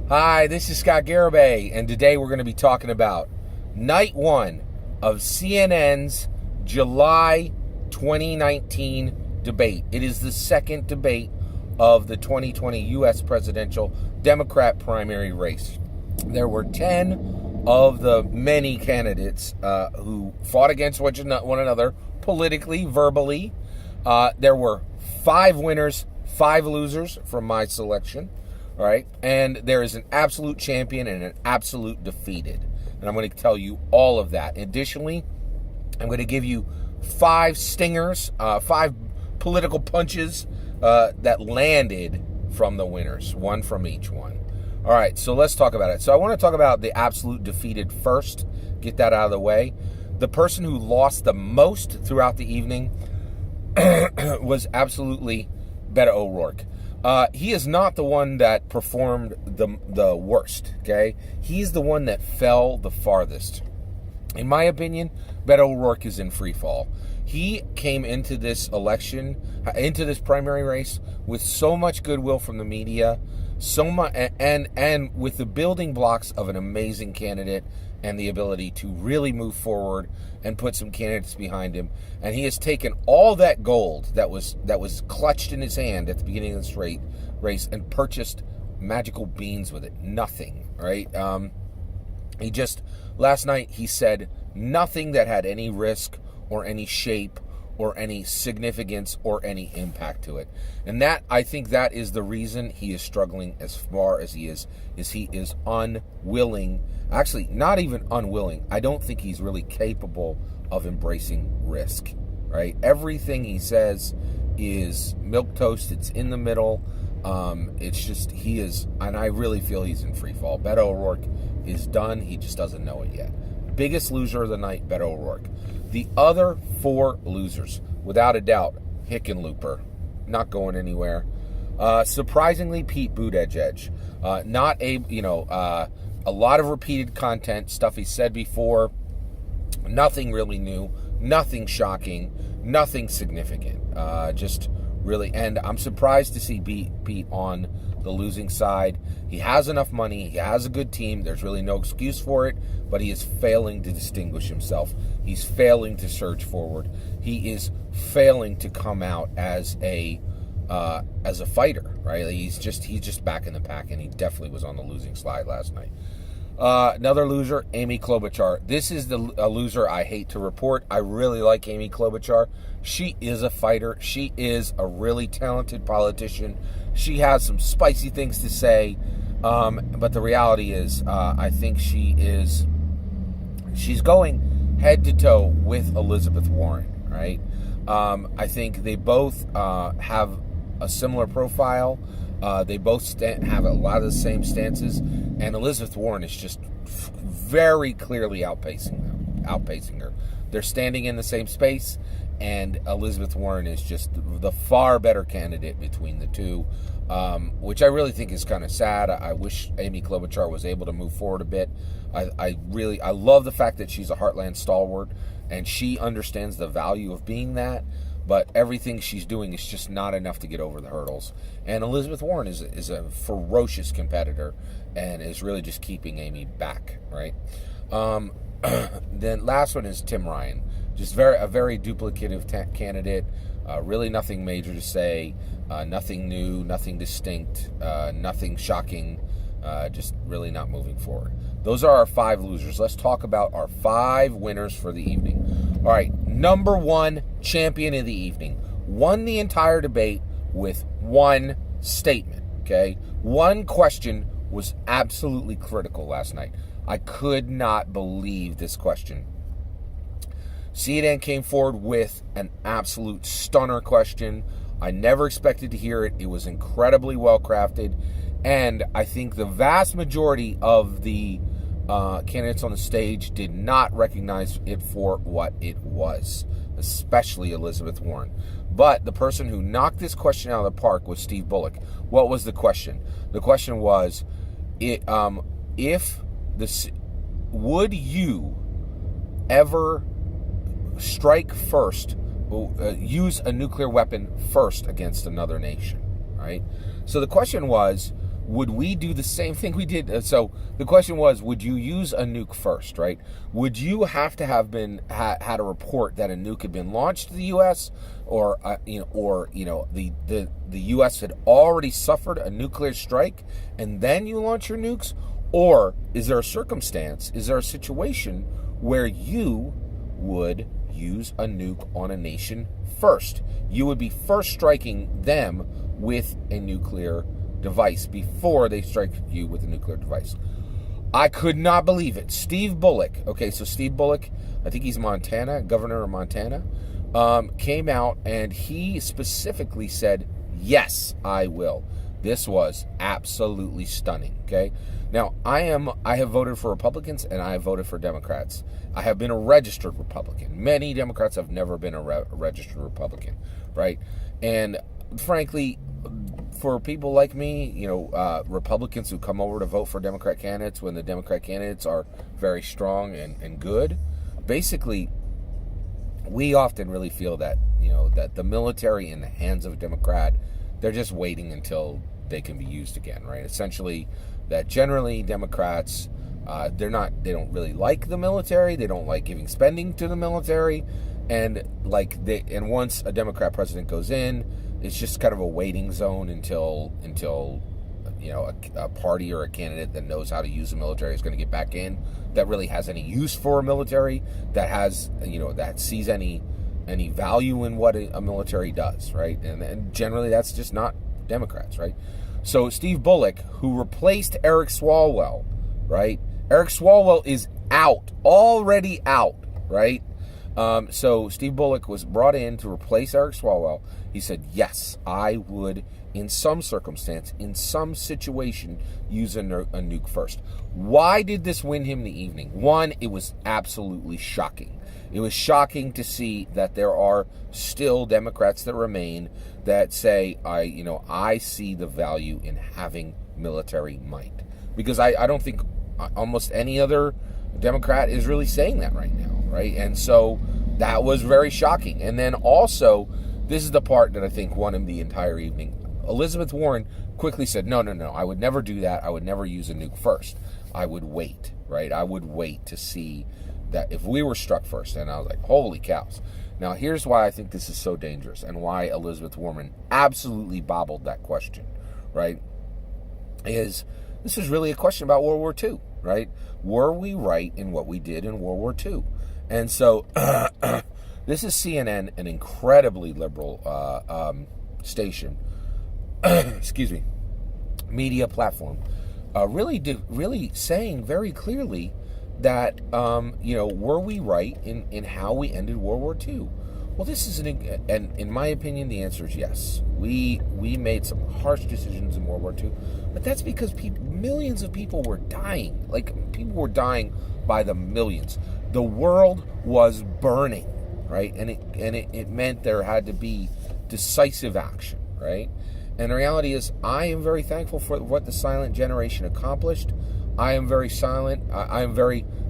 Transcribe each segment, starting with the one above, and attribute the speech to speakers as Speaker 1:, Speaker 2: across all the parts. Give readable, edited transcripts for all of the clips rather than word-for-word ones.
Speaker 1: Hi, this is Scott Garibay, and today we're going to be talking about night one of CNN's July 2019 debate. It is the second debate of the 2020 U.S. presidential Democrat primary race. There were 10 of the many candidates who fought against one another politically, verbally. There were 5 winners, 5 losers from my selection. All right, and there is an absolute champion and an absolute defeated. And I'm going to tell you all of that. Additionally, I'm going to give you 5 stingers, 5 political punches that landed from the winners, one from each one. All right, so let's talk about it. So I want to talk about the absolute defeated first, get that out of the way. The person who lost the most throughout the evening was absolutely Beto O'Rourke. He is not the one that performed the worst, okay? He's the one that fell the farthest. In my opinion, Beto O'Rourke is in free fall. He came into this election, into this primary race, with so much goodwill from the media, so much, and with the building blocks of an amazing candidate and the ability to really move forward and put some candidates behind him. And he has taken all that gold that was clutched in his hand at the beginning of this race and purchased magical beans with it. Nothing, right? Last night he said nothing that had any risk or any shape or any significance or any impact to it. And I think that is the reason he is struggling as far as he is he is unwilling. Actually, not even unwilling. I don't think he's really capable of embracing risk, right? Everything he says is milquetoast. It's in the middle. It's just, he is, and I really feel he's in free fall. Beto O'Rourke is done. He just doesn't know it yet. Biggest loser of the night, Beto O'Rourke. The other 4 losers, without a doubt, Hickenlooper, not going anywhere. Surprisingly, Pete Buttigieg, a lot of repeated content, stuff he said before, nothing really new, nothing shocking, nothing significant. Just really, and I'm surprised to see Pete on the losing side. He has enough money, he has a good team, there's really no excuse for it, but he is failing to distinguish himself. He's failing to surge forward. He is failing to come out as a fighter, right? He's just back in the pack, and he definitely was on the losing side last night. Another loser, Amy Klobuchar. This is a loser I hate to report. I really like Amy Klobuchar. She is a fighter. She is a really talented politician. She has some spicy things to say, but the reality is, I think she's going head to toe with Elizabeth Warren, right? I think they both have a similar profile. They both have a lot of the same stances, and Elizabeth Warren is just very clearly outpacing her. They're standing in the same space, and Elizabeth Warren is just the far better candidate between the two, which I really think is kind of sad. I wish Amy Klobuchar was able to move forward a bit. I love the fact that she's a Heartland stalwart, and she understands the value of being that. But everything she's doing is just not enough to get over the hurdles. And Elizabeth Warren is a ferocious competitor and is really just keeping Amy back, right? Then last one is Tim Ryan. Just a very duplicative candidate. Really nothing major to say. Nothing new, nothing distinct, nothing shocking. Just really not moving forward. Those are our 5 losers. Let's talk about our 5 winners for the evening. All right, number 1 champion of the evening. Won the entire debate with one statement, okay? One question was absolutely critical last night. I could not believe this question. CNN came forward with an absolute stunner question. I never expected to hear it. It was incredibly well crafted. And I think the vast majority of the candidates on the stage did not recognize it for what it was, especially Elizabeth Warren. But the person who knocked this question out of the park was Steve Bullock. What was the question? The question was, would you ever strike first, use a nuclear weapon first against another nation, right? So the question was, would we do the same thing we did? So the question was, would you use a nuke first, right? Would you have to have had a report that a nuke had been launched to the U.S. or the U.S. had already suffered a nuclear strike, and then you launch your nukes? Or is there a circumstance, is there a situation where you would use a nuke on a nation first? You would be first striking them with a nuclear device before they strike you with a nuclear device. I could not believe it. Steve Bullock, okay, so Steve Bullock, I think he's Montana, governor of Montana, came out and he specifically said, yes, I will. This was absolutely stunning, okay? Now, I have voted for Republicans and I have voted for Democrats. I have been a registered Republican. Many Democrats have never been a registered Republican, right? And frankly, for people like me, Republicans who come over to vote for Democrat candidates when the Democrat candidates are very strong and good, basically, we often really feel that, that the military in the hands of a Democrat, they're just waiting until they can be used again, right? Essentially, that generally Democrats, they don't really like the military. They don't like giving spending to the military. And once a Democrat president goes in, it's just kind of a waiting zone until a party or a candidate that knows how to use the military is going to get back in, that really has any use for a military, that has that sees any value in what a military does, right? And generally that's just not Democrats, right? So Steve Bullock, who replaced Eric Swalwell, right? Eric Swalwell is already out, right? So Steve Bullock was brought in to replace Eric Swalwell. He said, yes, I would, in some circumstance, in some situation, use a nuke first. Why did this win him the evening? One, it was absolutely shocking. It was shocking to see that there are still Democrats that remain that say, I see the value in having military might. Because I don't think almost any other Democrat is really saying that right now, right? And so that was very shocking. And then also, this is the part that I think won him the entire evening. Elizabeth Warren quickly said, no, I would never do that. I would never use a nuke first. I would wait, right? I would wait to see that if we were struck first. And I was like, holy cows. Now, here's why I think this is so dangerous and why Elizabeth Warren absolutely bobbled that question, right? This is really a question about World War II, right? Were we right in what we did in World War II? And so this is CNN, an incredibly liberal station, excuse me, media platform, really saying very clearly that, were we right in how we ended World War II? Well, this is and in my opinion, the answer is yes. We made some harsh decisions in World War II, but that's because millions of people were dying. Like, people were dying by the millions. The world was burning, right? And it meant there had to be decisive action, right? And the reality is, I am very thankful for what the silent generation accomplished. I am very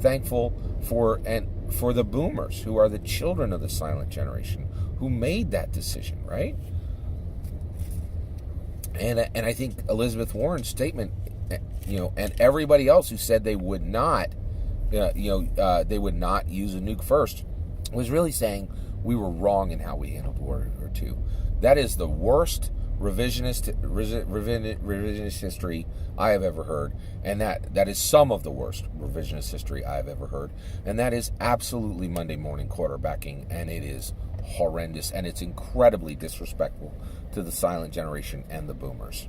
Speaker 1: thankful for the boomers, who are the children of the silent generation, who made that decision, right? And I think Elizabeth Warren's statement, and everybody else who said they would not, they would not use a nuke first, was really saying we were wrong in how we handled World War II. That is the worst revisionist history I have ever heard, and that is some of the worst revisionist history I have ever heard, and that is absolutely Monday morning quarterbacking, and it is horrendous, and it's incredibly disrespectful to the silent generation and the boomers.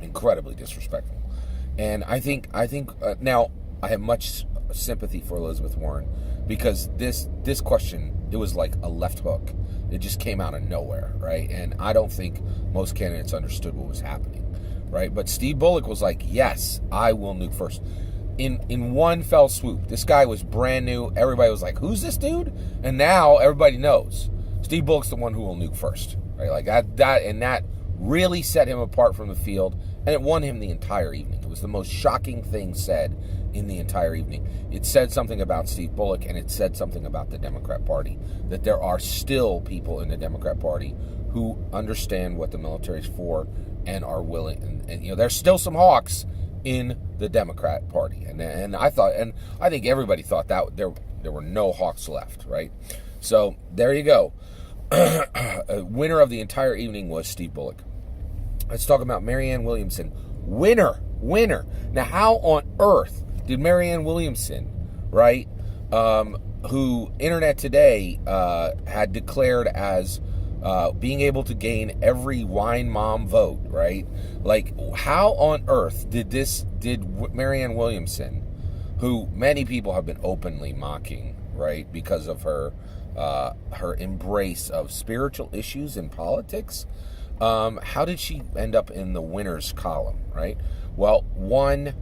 Speaker 1: Incredibly disrespectful. And I think now I have much sympathy for Elizabeth Warren, because this question, it was like a left hook. It just came out of nowhere, right? And I don't think most candidates understood what was happening, right? But Steve Bullock was like, yes, I will nuke first. In one fell swoop. This guy was brand new. Everybody was like, who's this dude? And now everybody knows. Steve Bullock's the one who will nuke first, right? Like that really set him apart from the field, and it won him the entire evening. It was the most shocking thing said in the entire evening. It said something about Steve Bullock, and it said something about the Democrat Party, that there are still people in the Democrat Party who understand what the military is for and are willing. And there's still some hawks in the Democrat Party, and I think everybody thought that there were no hawks left, right? So there you go. Winner of the entire evening was Steve Bullock. Let's talk about Marianne Williamson. Winner. Now, how on earth did Marianne Williamson, right, who Internet Today had declared as being able to gain every wine mom vote, right? Like, how on earth did Marianne Williamson, who many people have been openly mocking, right, because of her embrace of spiritual issues in politics, how did she end up in the winners column, right? Well, one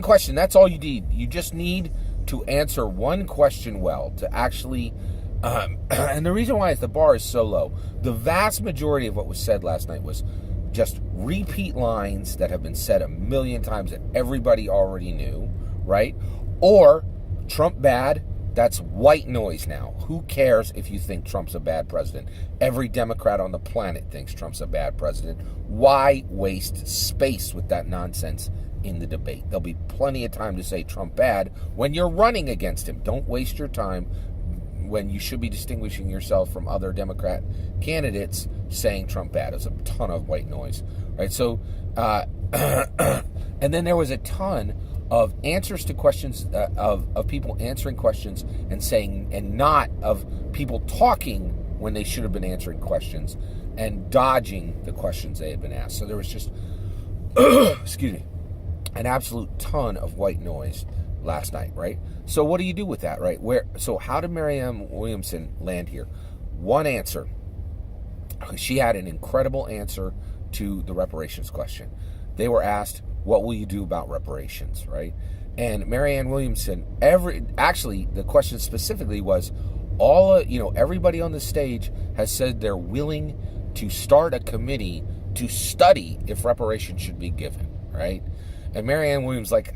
Speaker 1: question, that's all you need. You just need to answer one question well to actually, and the reason why the bar is so low, the vast majority of what was said last night was just repeat lines that have been said a million times that everybody already knew, right? Or Trump bad, that's white noise now. Who cares if you think Trump's a bad president? Every Democrat on the planet thinks Trump's a bad president. Why waste space with that nonsense in the debate? There'll be plenty of time to say Trump bad when you're running against him. Don't waste your time when you should be distinguishing yourself from other Democrat candidates saying Trump bad. It's a ton of white noise, right? So, and then there was a ton of answers to questions, of people answering questions and saying, and not of people talking when they should have been answering questions and dodging the questions they had been asked. So there was just, excuse me, an absolute ton of white noise last night, right? So what do you do with that, right? So how did Marianne Williamson land here? One answer. She had an incredible answer to the reparations question. They were asked, what will you do about reparations, right? And Marianne Williamson, actually, the question specifically was, everybody on the stage has said they're willing to start a committee to study if reparations should be given, right? And Marianne Williams like,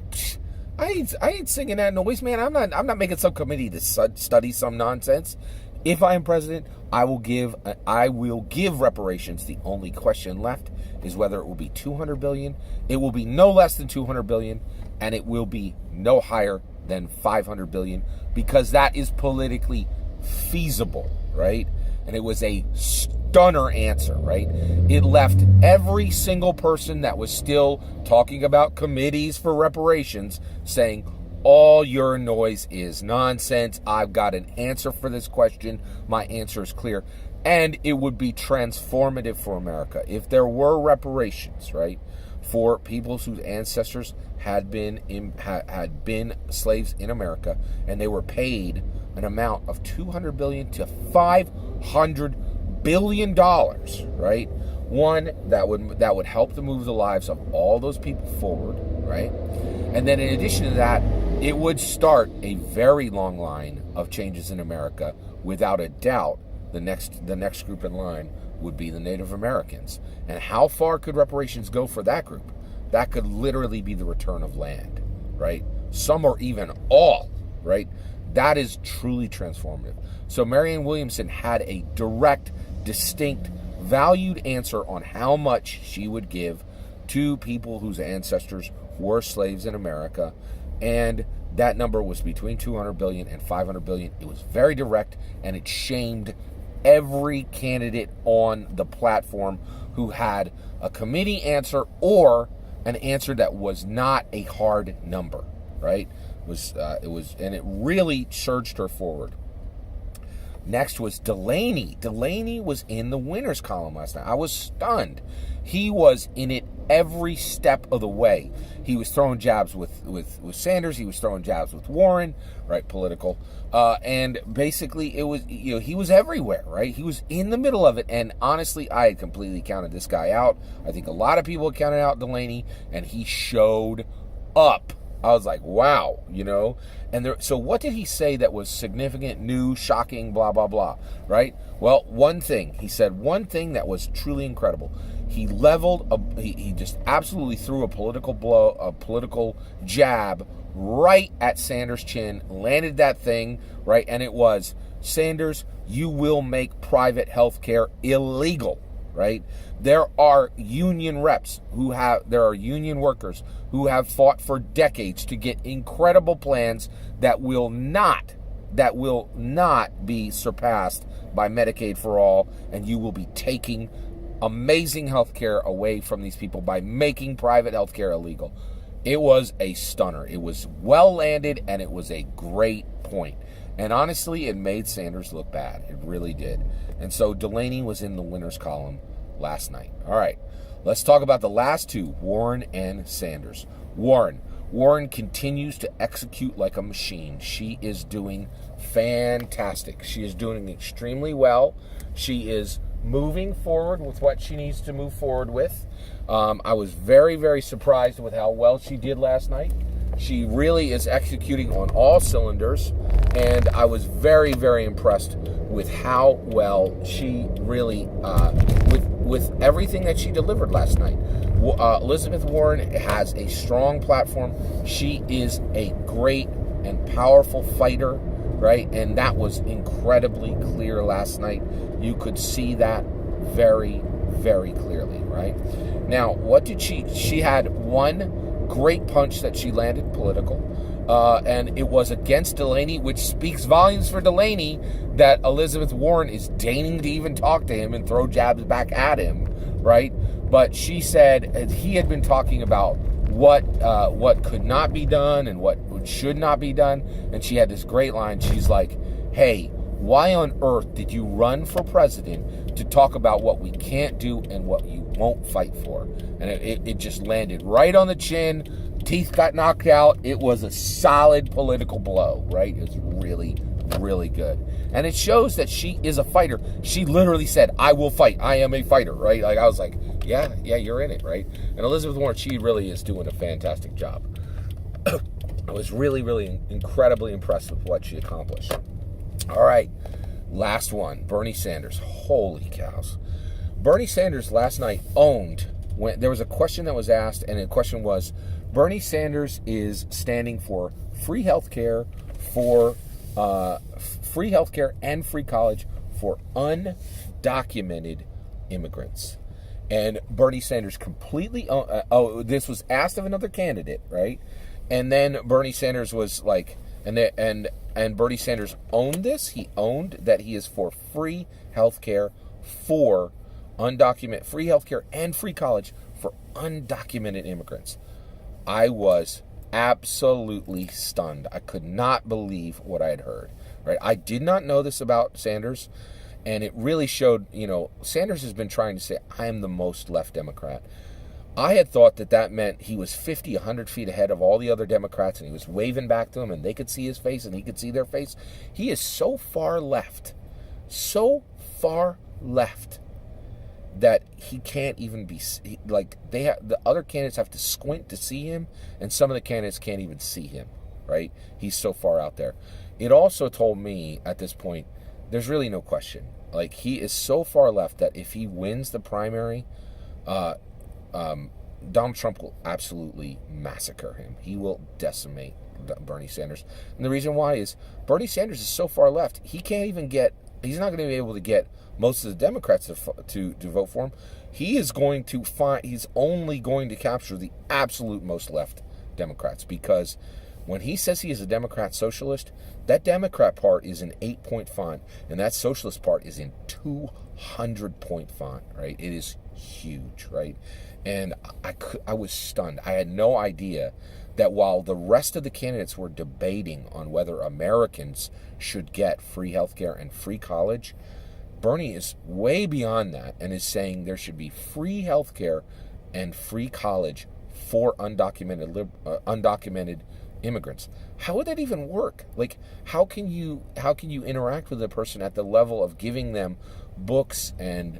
Speaker 1: I ain't singing that noise, man. I'm not making some committee to study some nonsense. If I am president, I will give reparations. The only question left is whether it will be $200 billion. It will be no less than $200 billion, and it will be no higher than $500 billion, because that is politically feasible, right? And it was a stunner answer, right? It left every single person that was still talking about committees for reparations saying, all your noise is nonsense. I've got an answer for this question. My answer is clear. And it would be transformative for America. If there were reparations, right, for people whose ancestors had been slaves in America, and they were paid an amount of $200 billion to $500 billion, right? One, that would help to move the lives of all those people forward, right? And then in addition to that, it would start a very long line of changes in America. Without a doubt, the next group in line would be the Native Americans. And how far could reparations go for that group? That could literally be the return of land, right? Some or even all, right? That is truly transformative. So Marianne Williamson had a direct, distinct, valued answer on how much she would give to people whose ancestors were slaves in America, and that number was between $200 billion and $500 billion. It was very direct, and it shamed every candidate on the platform who had a committee answer or an answer that was not a hard number, right? And it really surged her forward. Next was Delaney. Delaney was in the winners column last night. I was stunned. He was in it every step of the way. He was throwing jabs with Sanders. He was throwing jabs with Warren, right? Political. And basically it was, he was everywhere, right? He was in the middle of it. And honestly, I had completely counted this guy out. I think a lot of people had counted out Delaney, and he showed up. I was like, wow, And so what did he say that was significant, new, shocking, blah, blah, blah, right? Well, he said one thing that was truly incredible. He he just absolutely threw a political jab right at Sanders' chin, landed that thing, right? And it was, Sanders, you will make private health care illegal, right? There are union reps there are union workers who have fought for decades to get incredible plans that will not be surpassed by Medicaid for all, and you will be taking amazing health care away from these people by making private health care illegal. It was a stunner. It was well landed, and it was a great point. And honestly, it made Sanders look bad. It really did. And so Delaney was in the winner's column last night. All right, let's talk about the last two, Warren and Sanders. Warren continues to execute like a machine. She is doing fantastic. She is doing extremely well. She is moving forward with what she needs to move forward with. I was very, very surprised with how well she did last night. She really is executing on all cylinders, and I was very, very impressed with how well she really, with everything that she delivered last night. Elizabeth Warren has a strong platform. She is a great and powerful fighter, right? And that was incredibly clear last night. You could see that very, very clearly, right? Now, what did she had one great punch that she landed political, and it was against Delaney, which speaks volumes for Delaney that Elizabeth Warren is deigning to even talk to him and throw jabs back at him, right? But she said he had been talking about what could not be done and what should not be done, and she had this great line. She's like, hey, why on earth did you run for president to talk about what we can't do and what you won't fight for? And it just landed right on the chin. Teeth got knocked out. It was a solid political blow, right? It was really, really good. And it shows that she is a fighter. She literally said, I will fight. I am a fighter, right? Like, I was like, yeah, you're in it, right? And Elizabeth Warren, she really is doing a fantastic job. I was really, really incredibly impressed with what she accomplished. All right, last one, Bernie Sanders. Holy cows. Bernie Sanders last night owned, when there was a question that was asked, and the question was, Bernie Sanders is standing for free health care and free college for undocumented immigrants. And Bernie Sanders completely this was asked of another candidate, right? And then Bernie Sanders was like, and Bernie Sanders owned this. He owned that he is for free health care for free health care and free college for undocumented immigrants. I was absolutely stunned. I could not believe what I had heard, right? I did not know this about Sanders, and it really showed, Sanders has been trying to say, I am the most left Democrat. I had thought that meant he was 50, 100 feet ahead of all the other Democrats, and he was waving back to them, and they could see his face, and he could see their face. He is so far left, that he can't even be, the other candidates have to squint to see him, and some of the candidates can't even see him, right? He's so far out there. It also told me at this point, there's really no question. Like, he is so far left that if he wins the primary, Donald Trump will absolutely massacre him. He will decimate Bernie Sanders. And the reason why is Bernie Sanders is so far left, he's not going to be able to get most of the Democrats to vote for him. He's only going to capture the absolute most left Democrats, because when he says he is a Democrat socialist, that Democrat part is in 8-point font, and that socialist part is in 200-point font, right? It is huge, right? And I was stunned. I had no idea that while the rest of the candidates were debating on whether Americans should get free healthcare and free college, Bernie is way beyond that and is saying there should be free healthcare and free college for undocumented immigrants. How would that even work? Like, how can you interact with a person at the level of giving them books and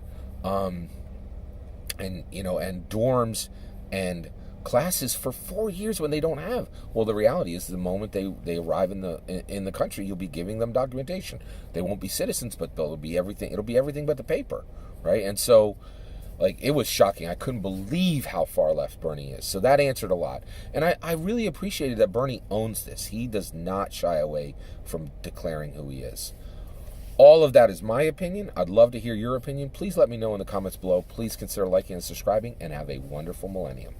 Speaker 1: dorms and classes for 4 years when they don't have? Well, the reality is the moment they arrive in the country, you'll be giving them documentation. They won't be citizens, but it'll be everything but the paper, right? And so, it was shocking. I couldn't believe how far left Bernie is. So that answered a lot. And I really appreciated that Bernie owns this. He does not shy away from declaring who he is. All of that is my opinion. I'd love to hear your opinion. Please let me know in the comments below. Please consider liking and subscribing, and have a wonderful millennium.